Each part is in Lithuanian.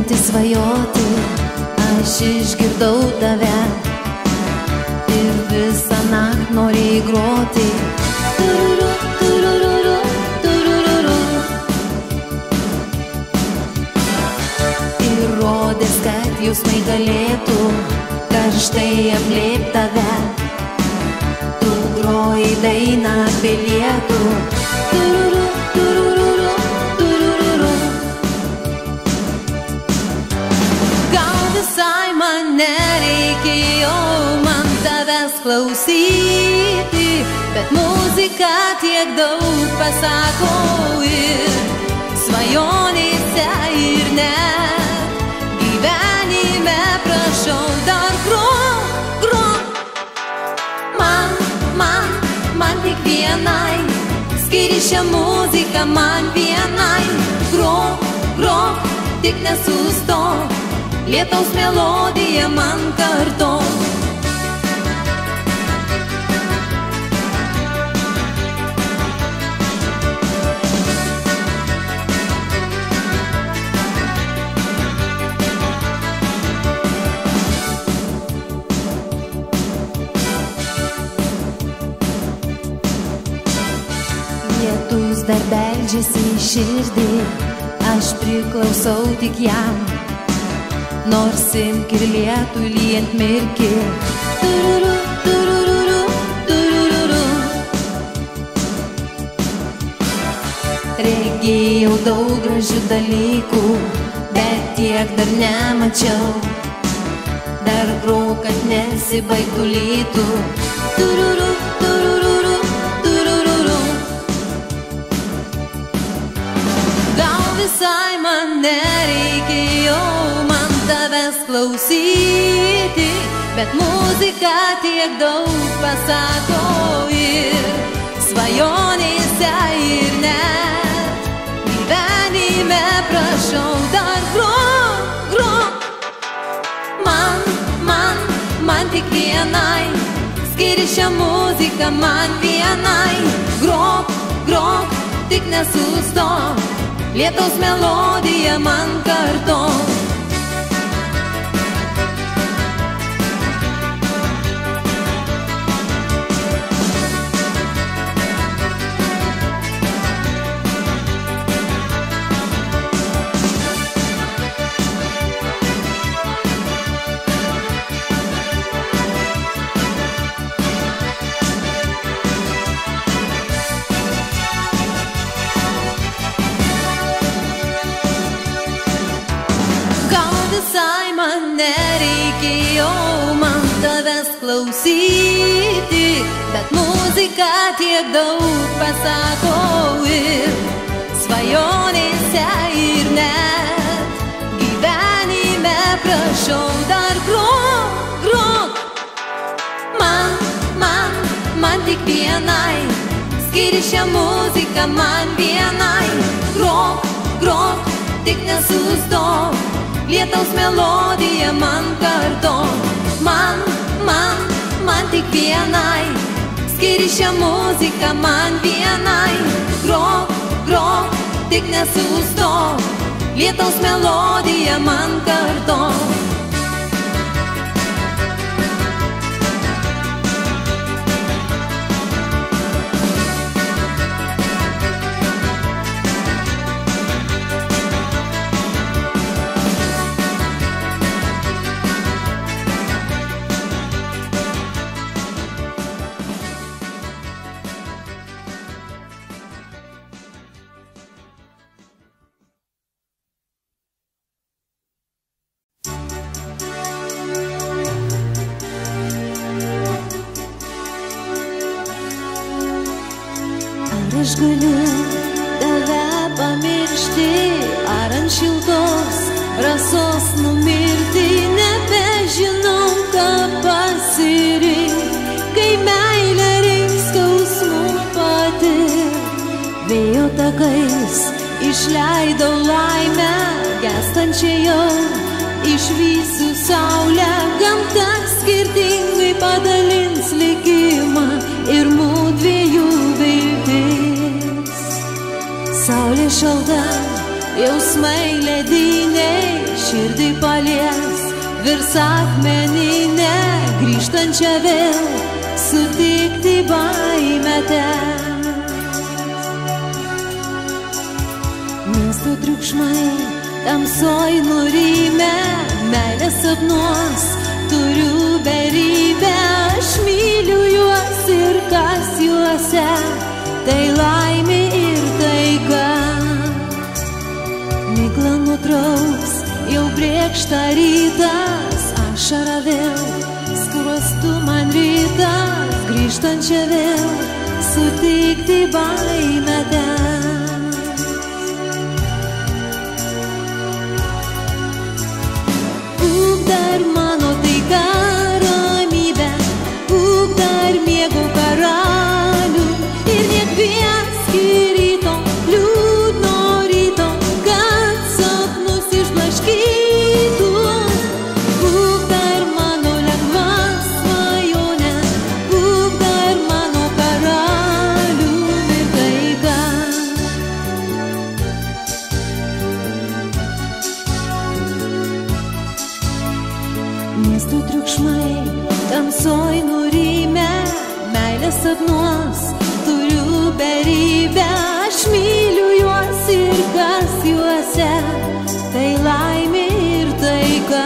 mintį svajoti, aš išgirdau tave ir visą naktį norėjai groti. Tururu, tururu, tururu. Ir rodės, kad jausmai galėtų karštai apglėbti tave. Tu groji dainą apie lietų. Tururu, tururu, tururu. Gal visai man nereikėjo man tavęs klausyti, bet muzika tiek daug pasako ir svajonėse ir net gyvenime. Prašau dar grok, grok. Man tik vienai skiri šią muziką, man vienai. Grok, grok, tik nesustok, lietaus melodiją man kartok. Lietus dar beldžiasi į širdį, aš priklausau tik jam. Nors imk ir lietui lyjant mirki. Tururu, tururu, tururu. Regėjau daug gražių dalykų, bet tiek dar nemačiau. Dar grok, kad nesibaigtų lytų. Tururu, tururu, tururu. Gal visai man nereikėjo man tavęs klausyti, bet muzika tiek daug pasako ir svajonėse ir net gyvenime. Prašau dar grok, grok. Man tik vienai skiri šią muziką, man vienai. Grok, grok, tik nesustok, lietaus melodiją man kartok. Visai man nereikėjo man tavęs klausyti, bet muzika tiek daug pasako ir svajonėse ir net gyvenime. Prašau dar grok, grok. Man tik vienai skiri šią muziką, man vienai. Grok, grok, tik nesustok, lietaus melodiją man kartok. Man tik vienai skiri šią muziką, man vienai. Grok, grok, tik nesustok, lietaus melodiją man kartok. Aš galiu tave pamiršti, ar ant šiltos rasos numirti. Nebežinau, ką pasirinkti, kai meilė reiks skausmų patirt. Vėjo takais išleidau laimę, gęstančią jau išvysiu saulę. Gamta skirtingai padalins likimą ir mūdviejų viltis. Saulė šalta, jausmai lediniai, širdį palies, virs akmeninę, grįžtančią vėl, sutikti baimę ten. Miesto triukšmai, tamsoj nurimę, meilės sapnuos, turiu beribę, aš myliu juos ir kas juose, tai laimė ir taika. Migla nutrauks, jau brėkšta rytas, ašara vėl, skruostu man rytas, grįžtančią vėl, sutikti baimę ten. Būk dar mano taika, ramybė, būk dar miego karalių ir nekvieski ryto, liūdno ryto, kad sapnus išblaškytų. Būk dar mano lengva svajonė, būk dar mano karalių ir taika. Miesto triukšmai, tamsoj nurimę, meilės sapnuos, turiu beribę, aš myliu juos ir kas juose, tai laimė ir taika.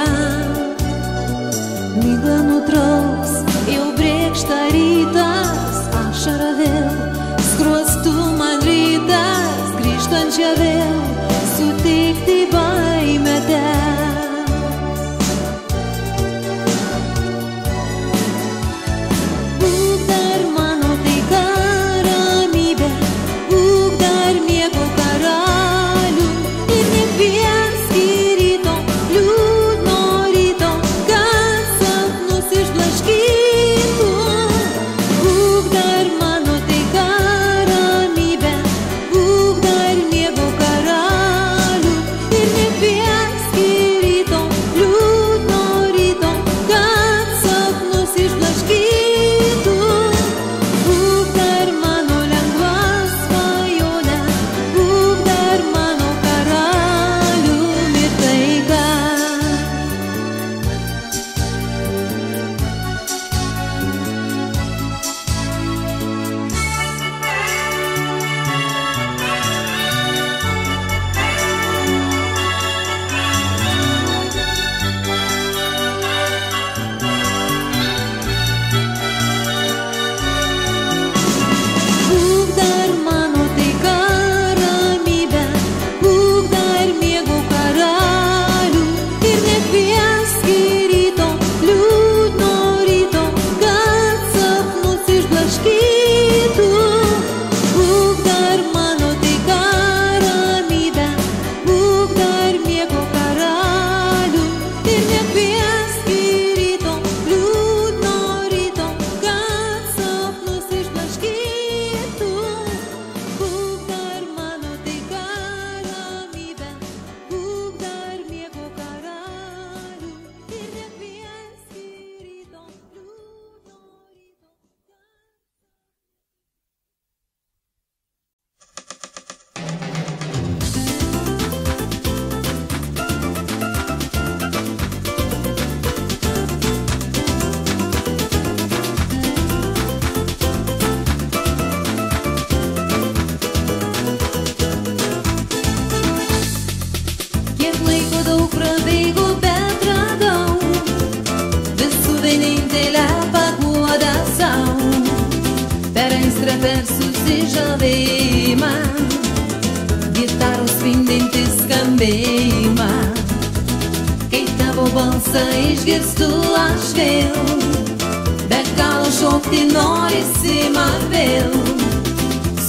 Migla nutrauks, jau brėkšta rytas, ašara vėl, skruostu man rytas, grįžtančią vėl, sutikti baimę ten. Būk dar mano taika, ramybė, būk dar miego karalių ir nekvieski ryto, liūdno ryto, kad sapnus išblaškytų. Būk dar mano taika, ramybė, būk dar miego karalių ir nekvieski ryto, liūdno ryto, kad sapnus išblaškytų. Būk dar mano lengva svajonė, būk dar mano karalių ir taika. Būk dar mano taika, ramybė, būk dar miego karalių ir nekvieski ryto, liūdno ryto, kad sapnus išblaškytų. Būk dar mano taika, ramybė, būk dar miego karalių ir nekvieski ryto, liūdno ryto, kad sapnus išblaškytų. Būk dar mano taika, ramybė, būk dar miego karalių ir nekvieski ryto, liūdno ryto. Kiek laiko daug prabėgo, bet radau visų vienintelę paguodą sau. Per aistrą, per susižavėjimą, gitaros spindintį skambėjimą. Kai tavo balsą išgirstu aš vėl, be galo šokti norisi man vėl.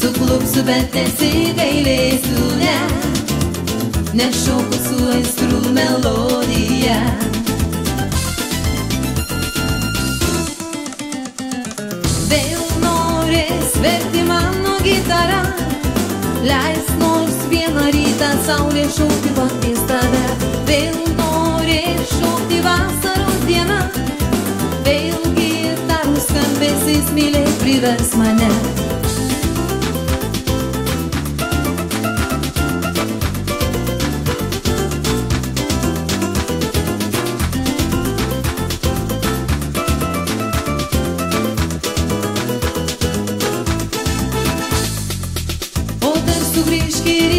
Suklupsiu, bet nesigailėsiu, ne, nešoku su aistrų melodija. Vėl norės verti mano gitarą, leis nors vieną rytą saulė šokti paties tave. Vėl norės šokti vasaros dieną, vėl gitarų skambesys mylėt privers mane.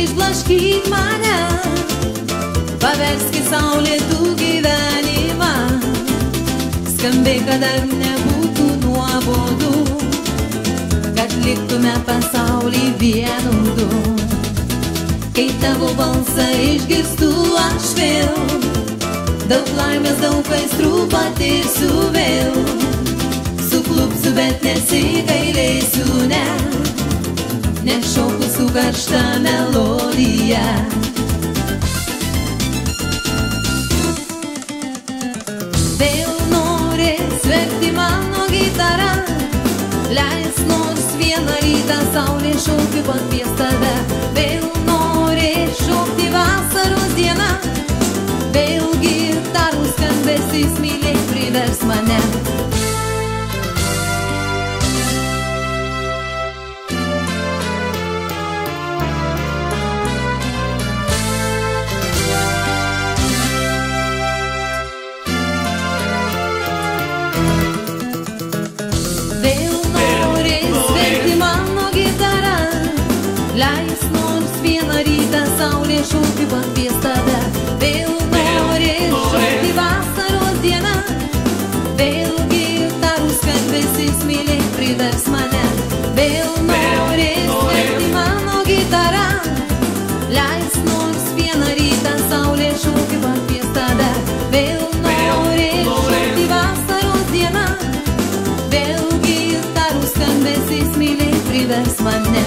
išblaškyk mane, paversk į saulėtų gyvenimą, skambiai, kad dar nebūtų nuobodu, kad liktume pasaulį vienodų. Kai tavo balsą išgirstu aš vėl, daug laimės, daug aistrų patirsiu vėl. Suklupsiu, bet nesigailėsiu, ne, nešoku su karšta melodija. Vėl norės verkti mano gitara, leis nors vieną rytą saulė šaukiu pakvies tave. Vėl norės šokti vasaros dieną, vėl gitarų skambesys mylėk privers mane. Leis nors vieną rytą saulė šaukiu pakvies tave. Vėl norės šokti vasaros dieną, vėl gitarų skambesys mylėk privers mane. Vėl norės verkti mano gitara, leis nors vieną rytą saulė šaukiu pakvies tave. Vėl norės šokti vasaros dieną, vėl gitarų skambesys mylėk privers mane.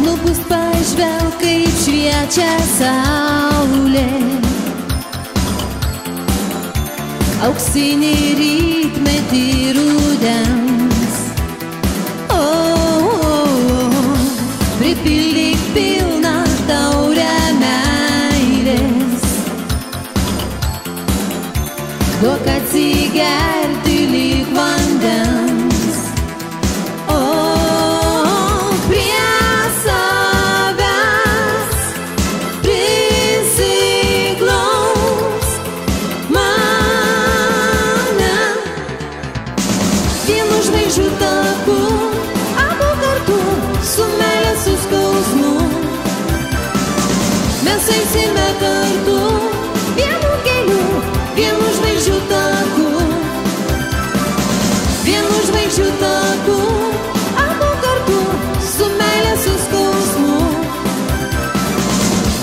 Nubusk pažvelk, kaip šviečia saulė, auksinį rytmetį rudens. Pripildyk pilną taurę meilės, duok atsigerti lyg vandens. Mes eisime kartu, vienu keliu, vienu žvaigždžių taku. Vienu žvaigždžių taku, abu kartu, su meile, su skausmu.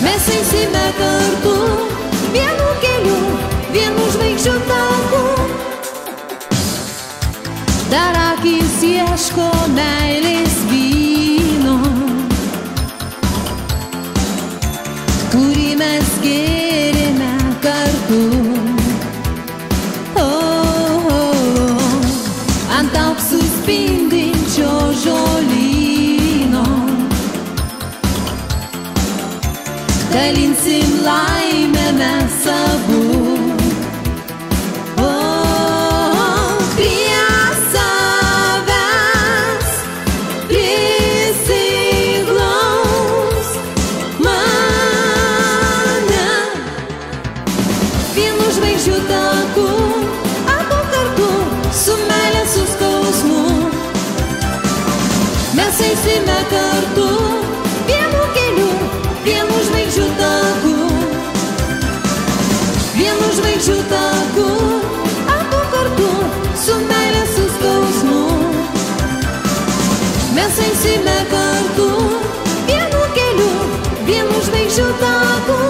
Mes eisime kartu, vienu keliu, vienu žvaigždžių taku. Dar akis ieško meilės vyno, kurį mes gėrėme kartu. Ant auksų spindinčio žolyno dalinsim laimę mes abu. Mes eisime kartu, vienu keliu, vienu žvaigždžių taku. Vienu žvaigždžių taku, abu kartu, su meile, su skausmu. Mes eisime kartu, vienu keliu, vienu žvaigždžių taku.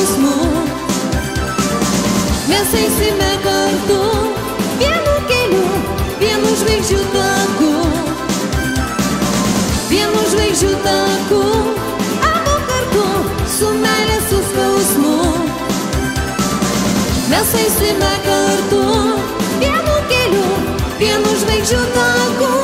skausmu. Mes eisime kartu, vienu keliu, vienu žvaigždžių taku. Vienu žvaigždžių taku, abu kartu, su meile, su skausmu. Mes eisime kartu, vienu keliu, vienu žvaigždžių taku.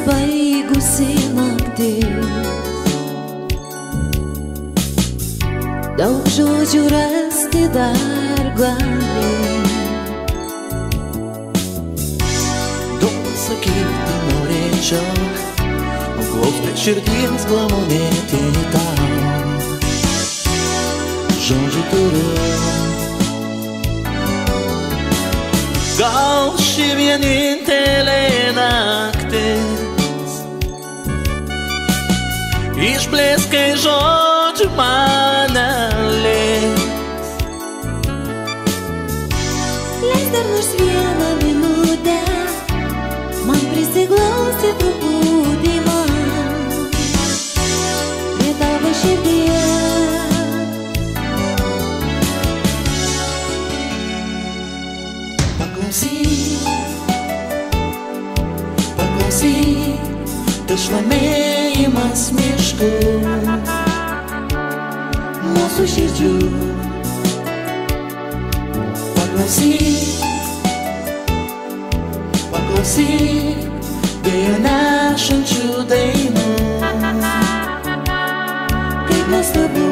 Baigusi naktis, daug žodžių rasti dar gali. Daug pasakyti norėčiau, klaus prie širdies glamonėti tau. Žodžių turiu, gal ši vienintelė naktis išblės, kai žodžių mane leis. Leis dar nors vieną minutę man prisiglausti truputį man prie tavo širdies. Paklausyk, paklausyk, tai šlamėjimas miškų mūsų širdžių. Paklausyk, paklausyk, vėjo nešančių dainų. Kaip nuostabu,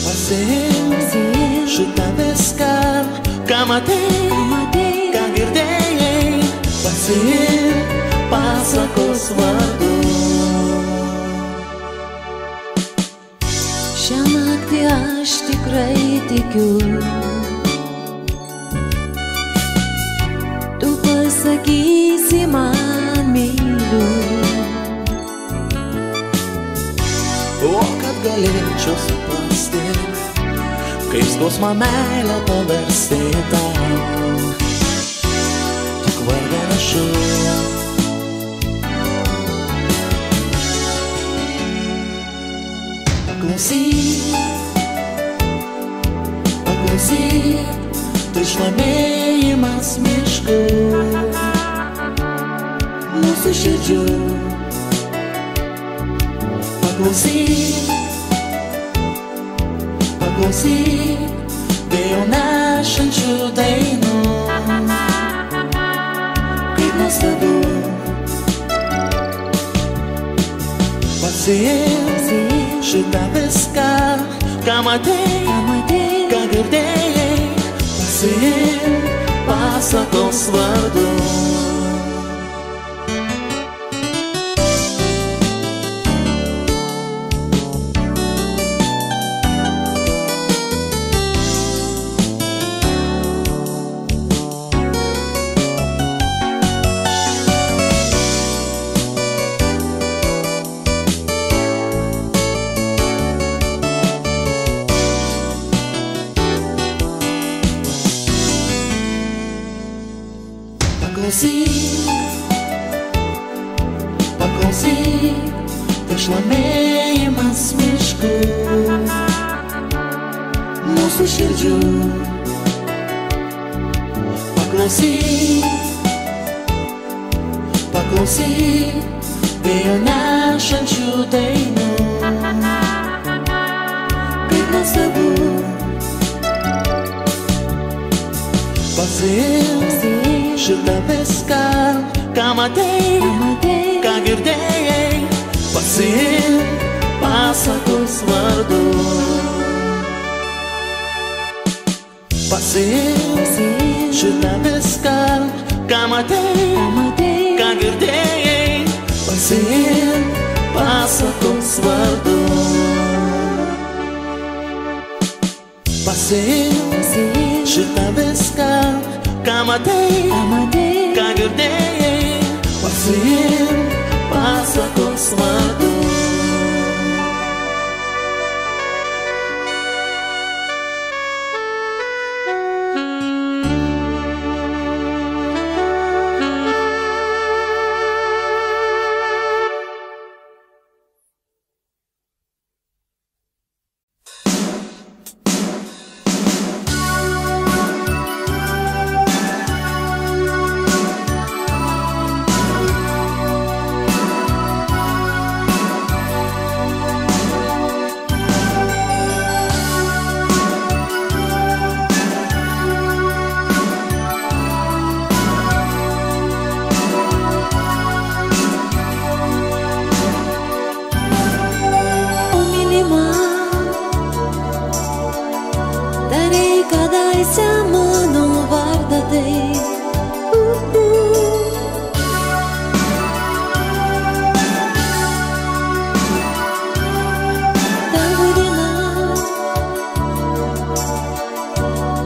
pasiimk šitą viską, ką matei, ką girdėjai. Pasiimk pasakos vardu. Šią naktį aš tikrai tikiu, tu pasakysi man myliu. O kad galėčiau suprasti, kaip skausmą meilę paversti tau, tik vardą rašau. Paklausyk, paklausyk, tai šlamėjimas miškų mūsų širdžių. Paklausyk, paklausyk, vėjo nešančių dainų. Kaip nuostabu, pasiimk šitą viską, ką matei, ką girdėjai. Pasiimk pasakos vardu. Paklausyk, paklausyk, tai šlamė širdžių. Paklausyk vėjo nešančių dainų. Kaip nuostabu. Pasiimk šitą viską, ką matei, ką girdėjai. Pasiimk pasakos vardu. Pasiimk šitą viską, ką matei, ką girdėjai. Pasiimk pasakos vardu. Pasiimk šitą viską, ką matei, ką girdėjai. Pasiimk pasakos vardu.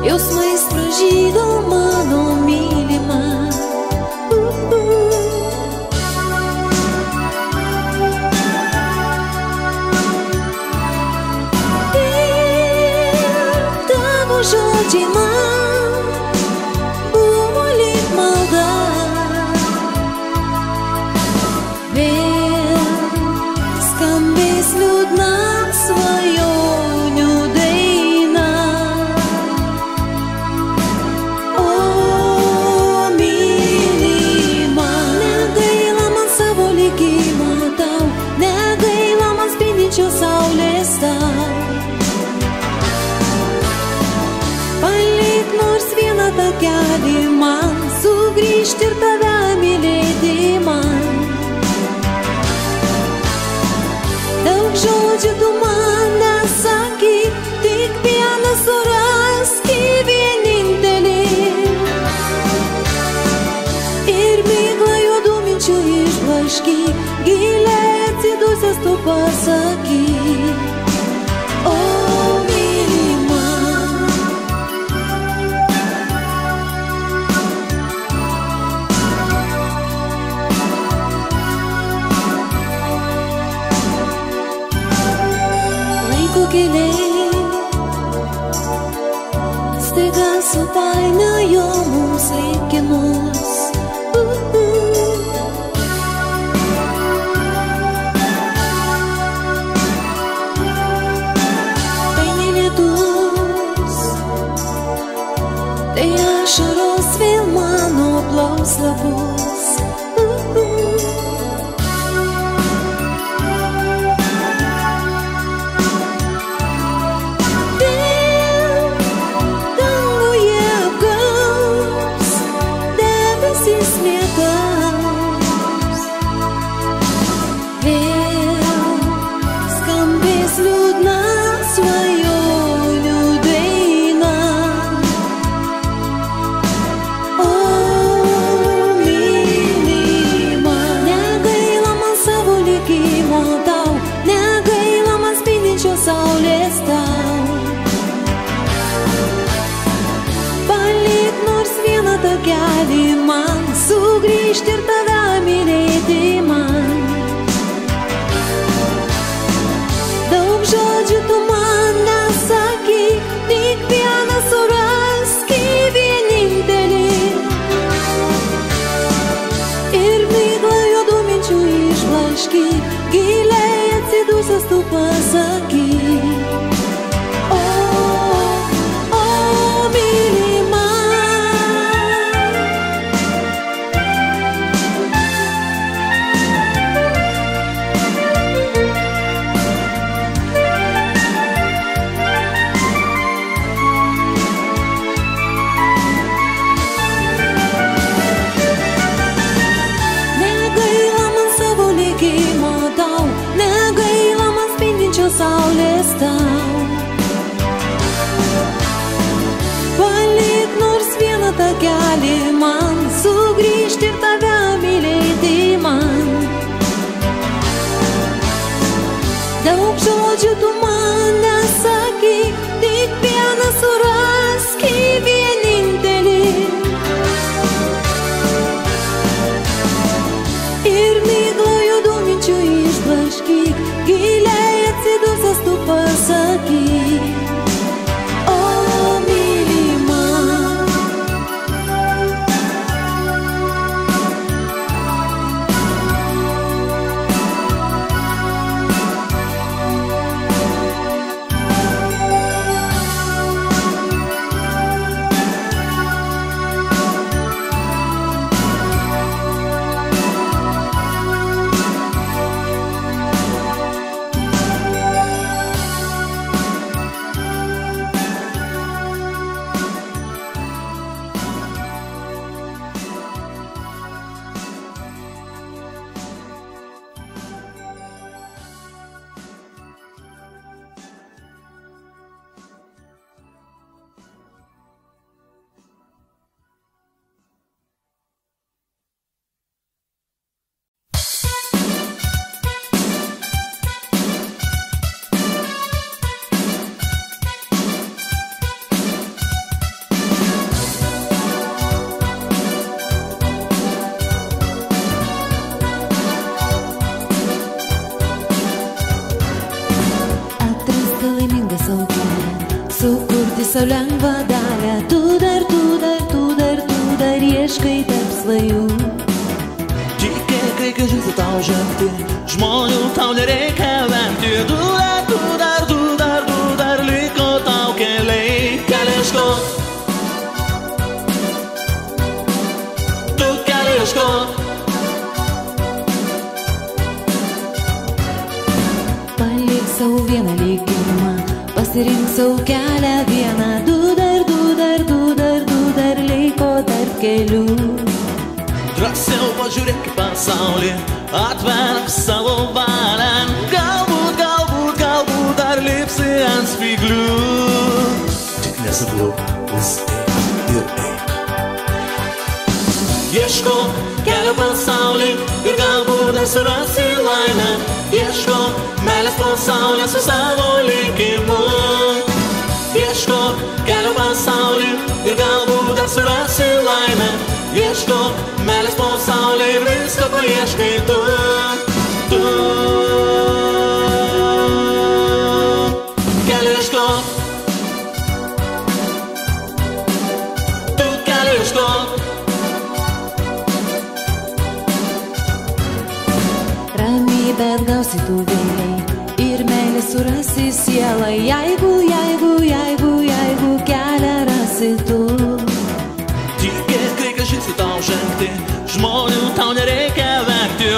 Jausmais pražydo mano mylima. Ir tavo žodžiai man buvo lyg malda. Vėl skambės liūdna svajonių daina. O mylima, negaila man savo likimo tau, negaila man spindinčios saulės tau. Palik nors vieną takelį man, sugrįžti ir tave mylėti man. Daug žodžių tu man nesakyk, tik vieną suraski vienintelį. Ir miglą juodų minčių išblaškyk, giliai atsidusęs tu pasakyk. O mylima, laiko keliai staiga supainiojo mums likimus. Tai ne lietus, tai ašaros vėl mano plaus lapus. Vėl danguje apgaus, debesis lietaus. Vėl skambės liūdna svajonių daina. O mylima, negaila man savo likimo tau, negaila man spindinčios saulės tau. Palik nors vieną takelį man, sugrįžti ir tave mylėti man. Daug žodžių tu man nesakyk, tik vieną suraski vienintelį. Ir miglą juodų minčių išblaškyk, giliai atsidusęs tu pasakyk. O sau lengva dalia, tu dar ieškai tarp svajų. Tikėk, reikia žingsnių tau žengti, žmonių tau nereikia vengti. Du dar liko tau keliai, kelią ieškok. Tu kelią ieškok. Palik savo vieną likimą, pasirink savo kelią vieną. Du dar liko tarp kelių. Drąsiau pažiūrėk į pasaulį, atverk savo valią. Galbūt dar lipsi ant spyglių. Tik nesiblūk, vis eik ir eik. Ieškok kelio pasaulį ir galbūt dar surasi laimę. Ieškok meilės pasaulį su savo likimu. Ieškok kelio pasaulį ir galbūt dar surasi laimę. Ieškok meilės pasaulį ir visko, ko ieškai tu. Kelią ieškok. Tu kelią ieškok. Ramybę gausi tu vėliai ir meilę surasi sielą. Jeigu kelią rasi tu. Tikėk, reikia žingsnių tau žengti, žmonių tau nereikia vengti.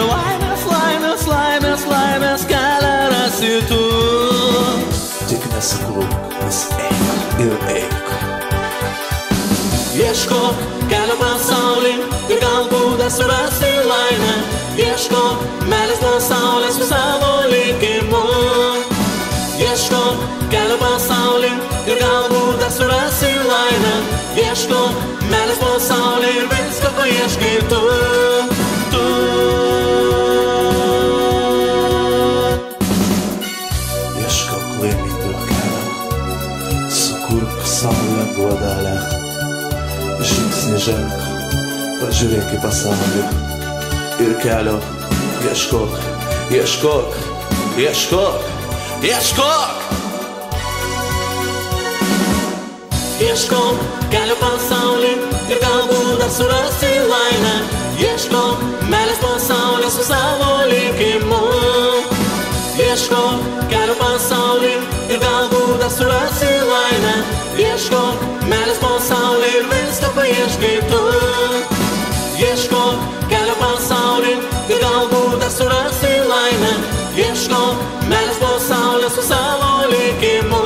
Laimės kelią rasi tu. Tik nesiklūk, vis eik ir eik. Ieškok kelio pasaulį ir galbūt dar surasi laimę. Ieškok meilės pasaulį su savo likimu. Ieškok kelio pasaulį ir galbūt dar surasi laimę. Ieškok meilės pasaulį ir visko, ko ieškai tu. Ieškok laimingo kelio, sukurk sau lengvą dalią. Žingsnį ženk, pažiūrėk į pasaulį ir kelio ieškok. Ieškok kelio pasaulį ir galbūt dar surasi laimę. Ieškok meilės pasaulį su savo likimu. Ieškok kelio pasaulį ir galbūt dar surasi laimę. Ieškok meilės pasaulį ir visko, ko ieškai tu. Ieškok kelio pasaulį ir galbūt dar surasi laimę. Ieškok meilės pasaulį su savo likimu.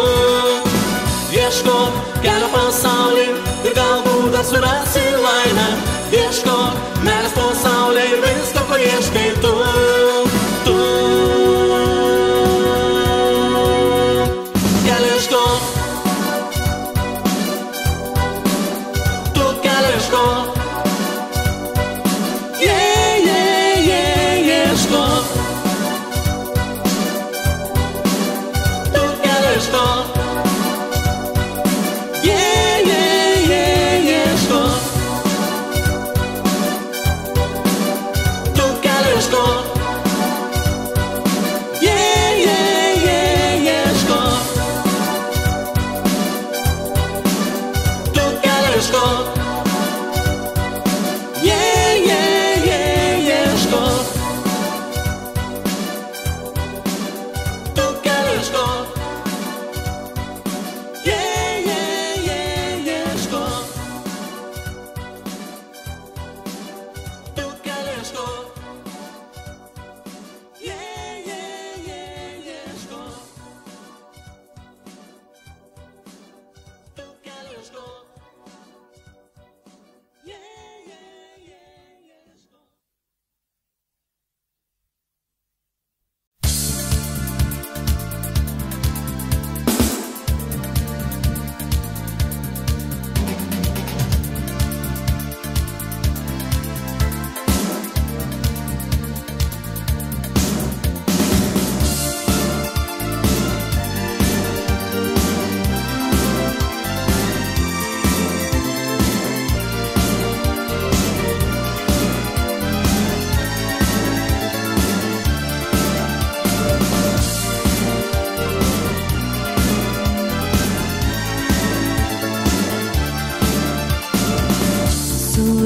Ieškok kelio pasaulį ir galbūt dar surasi laimę. Ieškok meilės pasaulį ir visko, ko ieškai tu. Kelią ieškok. Tu kelią ieškok. Ieškok. Tu kelią ieškok.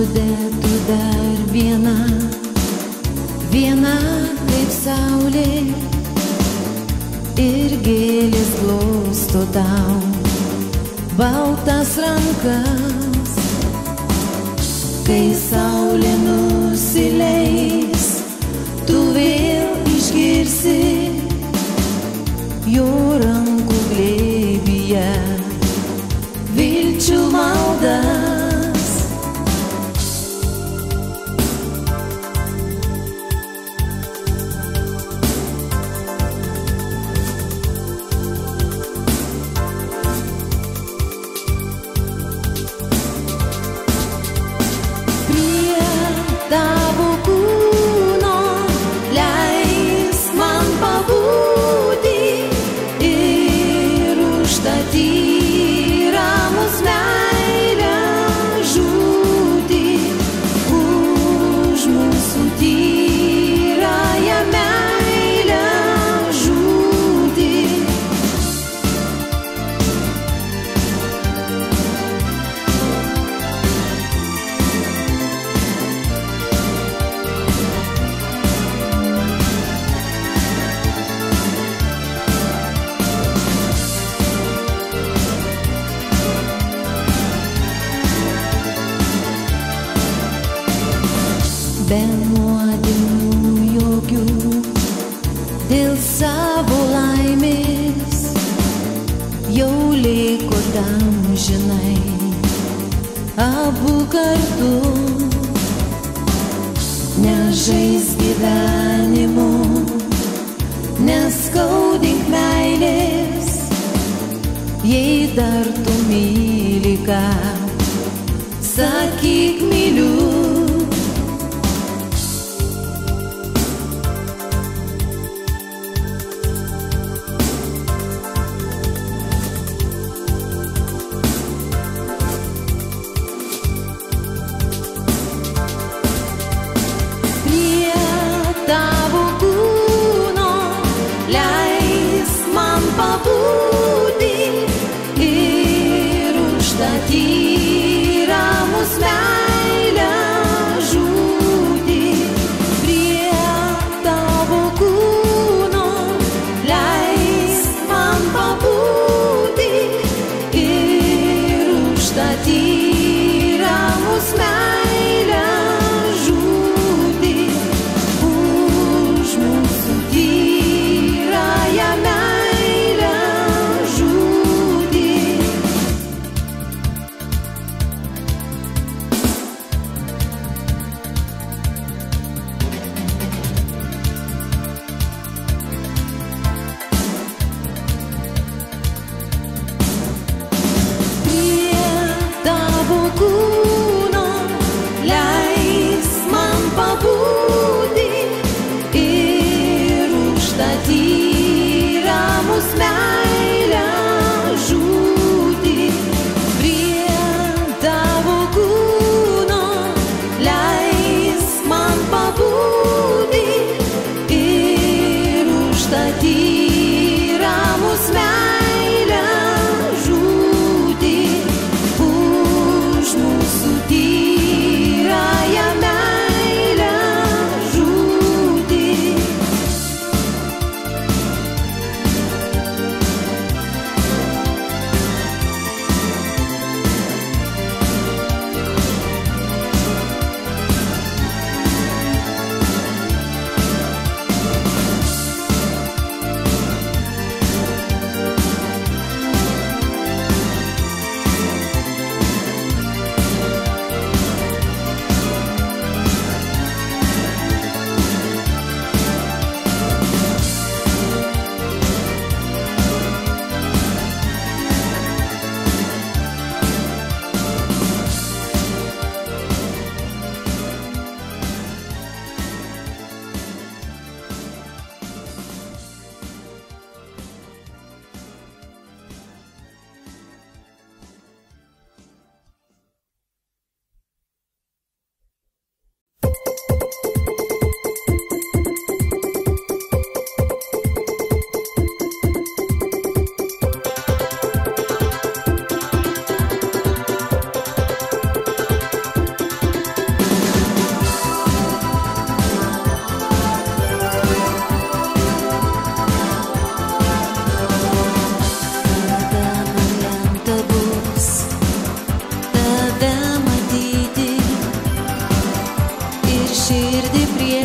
sudėtų dar viena, viena kaip saulė, ir gėlės glosto tau baltas rankas. Kai saulė nusileis, tu vėl išgirsi jo rankų glėbyje vilčių maldas. Prie tavo kūno leisk man pabūti ir užstatyti ramus meilę žūti už mūsų tyrąją meilę žūti. Be nuodėmių jokių, dėl savo laimės jau liko tam, žinai, abu kartu. Nežaisk gyvenimu, neskaudink meilės, jei dar tu myli ką, sakyk myliu. Tavo kūno leisk man pabūti ir užstatyti ramus meilę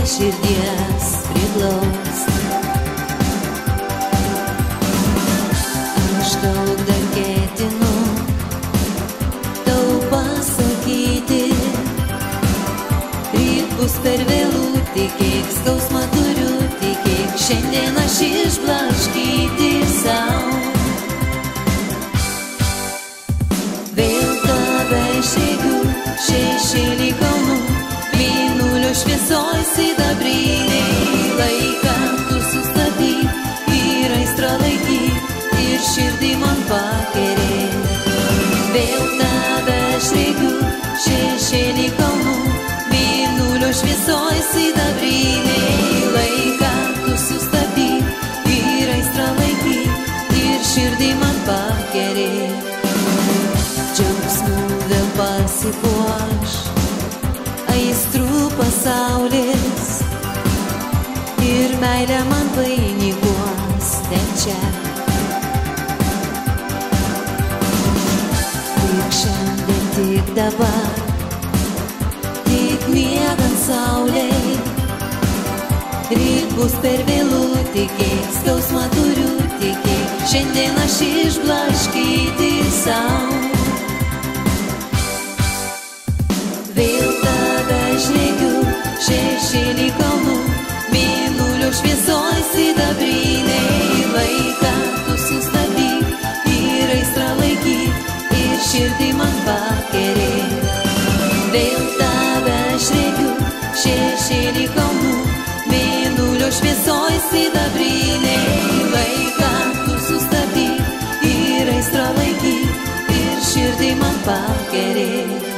širdies priglaus. Aš daug dar ketinu tau pasakyti, ryt bus per vėlų, tikėk skausmą turiu, tikėk šiandien aš išblaškyti sau. Vėl tave išregiu, šešėlį kalnų, mėnulio šviesoj sidabriniai. Laiką tu sustabdyk ir aistrą laikyk ir širdį man pakerėk. Vėl tave išregiu, šešėlį kalnų, mėnulio šviesoj sidabriniai. Laiką tu sustabdyk ir aistrą laikyk ir širdį man pakerėk. Džiaugsmų vėl pasipuoš aistrų pasaulis ir meilė man vainikuos ten čia. Tik šiandien, tik dabar, tik miegant saulei, ryt bus per vėlų, tikėk skausmą turiu, tikėk šiandien aš išblaškyti sau. Vėl tave žnegiu, šešėlį kalnų, mėnulio šviesoj sidabriniai. Laiką tu sustabdyk ir aistrą laikyk ir širdį man pakerėk. Vėl tave žnegiu, šešėlį kalnų, mėnulio šviesoj sidabriniai. Laiką tu sustabdyk ir aistrą laikyk ir širdį man pakerėk.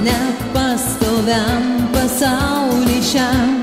Nepastoviam pasauly šiam